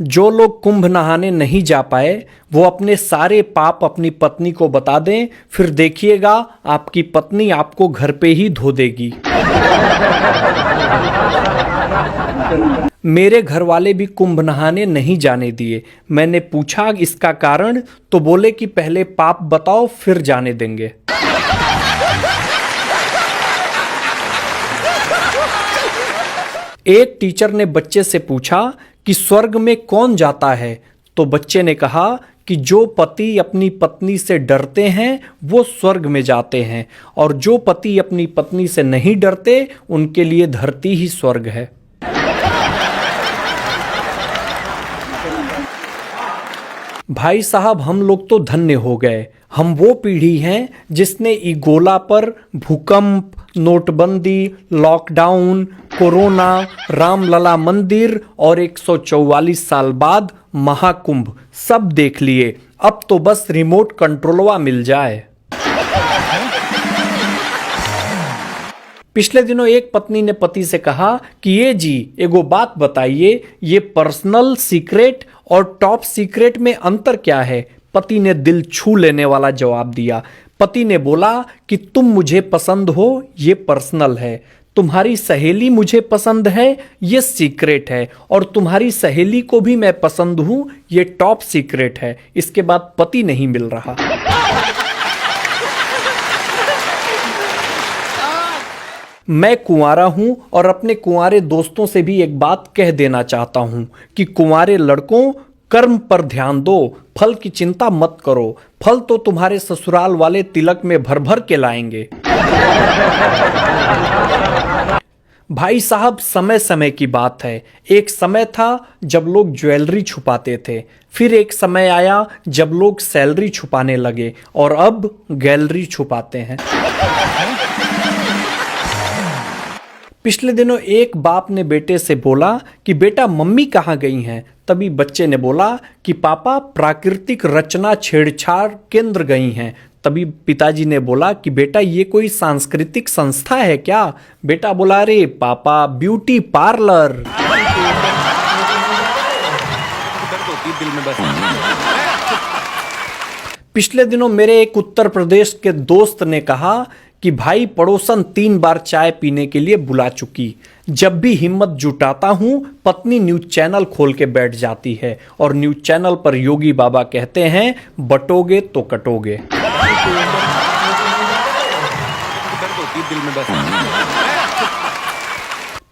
जो लोग कुंभ नहाने नहीं जा पाए वो अपने सारे पाप अपनी पत्नी को बता दें, फिर देखिएगा आपकी पत्नी आपको घर पे ही धो देगी। मेरे घर वाले भी कुंभ नहाने नहीं जाने दिए। मैंने पूछा इसका कारण, तो बोले कि पहले पाप बताओ फिर जाने देंगे। एक टीचर ने बच्चे से पूछा कि स्वर्ग में कौन जाता है, तो बच्चे ने कहा कि जो पति अपनी पत्नी से डरते हैं वो स्वर्ग में जाते हैं, और जो पति अपनी पत्नी से नहीं डरते उनके लिए धरती ही स्वर्ग है। भाई साहब, हम लोग तो धन्य हो गए। हम वो पीढ़ी हैं जिसने इगोला पर, भूकंप, नोटबंदी, लॉकडाउन, कोरोना, रामलला मंदिर और 144 साल बाद महाकुंभ सब देख लिए। अब तो बस रिमोट कंट्रोलवा मिल जाए। पिछले दिनों एक पत्नी ने पति से कहा कि ये जी एगो बात बताइए, ये पर्सनल सीक्रेट और टॉप सीक्रेट में अंतर क्या है। पति ने दिल छू लेने वाला जवाब दिया। पति ने बोला कि तुम मुझे पसंद हो, ये पर्सनल है। तुम्हारी सहेली मुझे पसंद है, ये सीक्रेट है। और तुम्हारी सहेली को भी मैं पसंद हूं, ये टॉप सीक्रेट है। इसके बाद पति नहीं मिल रहा। मैं कुंवारा हूं और अपने कुंवारे दोस्तों से भी एक बात कह देना चाहता हूं कि कुंवारे लड़कों, कर्म पर ध्यान दो, फल की चिंता मत करो। फल तो तुम्हारे ससुराल वाले तिलक में भर भर के लाएंगे। भाई साहब, समय समय की बात है। एक समय था जब लोग ज्वेलरी छुपाते थे, फिर एक समय आया जब लोग सैलरी छुपाने लगे, और अब गैलरी छुपाते हैं। पिछले दिनों एक बाप ने बेटे से बोला कि बेटा मम्मी कहाँ गई हैं। तभी बच्चे ने बोला कि पापा प्राकृतिक रचना छेड़छाड़ केंद्र गई हैं। तभी पिताजी ने बोला कि बेटा ये कोई सांस्कृतिक संस्था है क्या। बेटा बोला, अरे पापा ब्यूटी पार्लर। पिछले दिनों मेरे एक उत्तर प्रदेश के दोस्त ने कहा कि भाई पड़ोसन 3 बार चाय पीने के लिए बुला चुकी। जब भी हिम्मत जुटाता हूं, पत्नी न्यूज चैनल खोल के बैठ जाती है, और न्यूज चैनल पर योगी बाबा कहते हैं बटोगे तो कटोगे।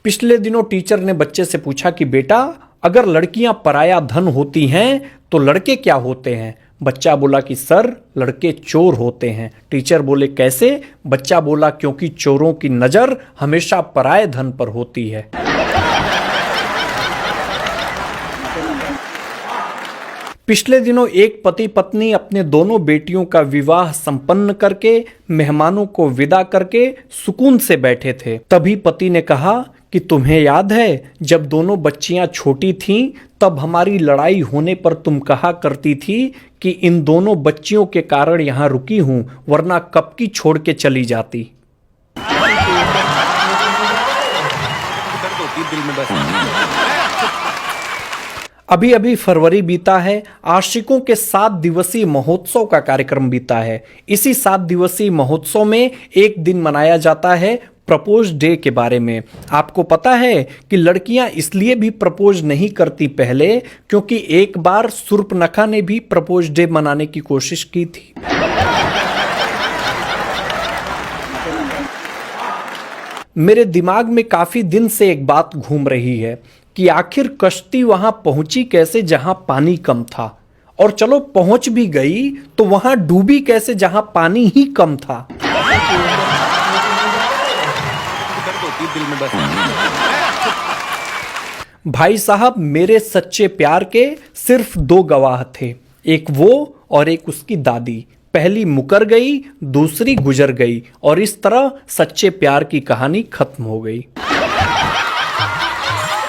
पिछले दिनों टीचर ने बच्चे से पूछा कि बेटा अगर लड़कियां पराया धन होती हैं तो लड़के क्या होते हैं। बच्चा बोला कि सर लड़के चोर होते हैं। टीचर बोले कैसे। बच्चा बोला क्योंकि चोरों की नजर हमेशा पराये धन पर होती है। पिछले दिनों एक पति पत्नी अपने दोनों बेटियों का विवाह संपन्न करके मेहमानों को विदा करके सुकून से बैठे थे। तभी पति ने कहा कि तुम्हें याद है जब दोनों बच्चियां छोटी थीं तब हमारी लड़ाई होने पर तुम कहा करती थी कि इन दोनों बच्चियों के कारण यहां रुकी हूं, वरना कब की छोड़ के चली जाती। अभी अभी फरवरी बीता है। आशिकों के 7 दिवसीय महोत्सव का कार्यक्रम बीता है। इसी 7 दिवसीय महोत्सव में एक दिन मनाया जाता है प्रपोज डे के बारे में। आपको पता है कि लड़कियां इसलिए भी प्रपोज नहीं करती पहले, क्योंकि एक बार शूर्पणखा ने भी प्रपोज डे मनाने की कोशिश की थी। मेरे दिमाग में काफी दिन से एक बात घूम रही है कि आखिर कश्ती वहां पहुंची कैसे जहां पानी कम था, और चलो पहुंच भी गई तो वहां डूबी कैसे जहां पानी ही कम था। भाई साहब, मेरे सच्चे प्यार के सिर्फ 2 गवाह थे, एक वो और एक उसकी दादी। पहली मुकर गई, दूसरी गुजर गई, और इस तरह सच्चे प्यार की कहानी खत्म हो गई।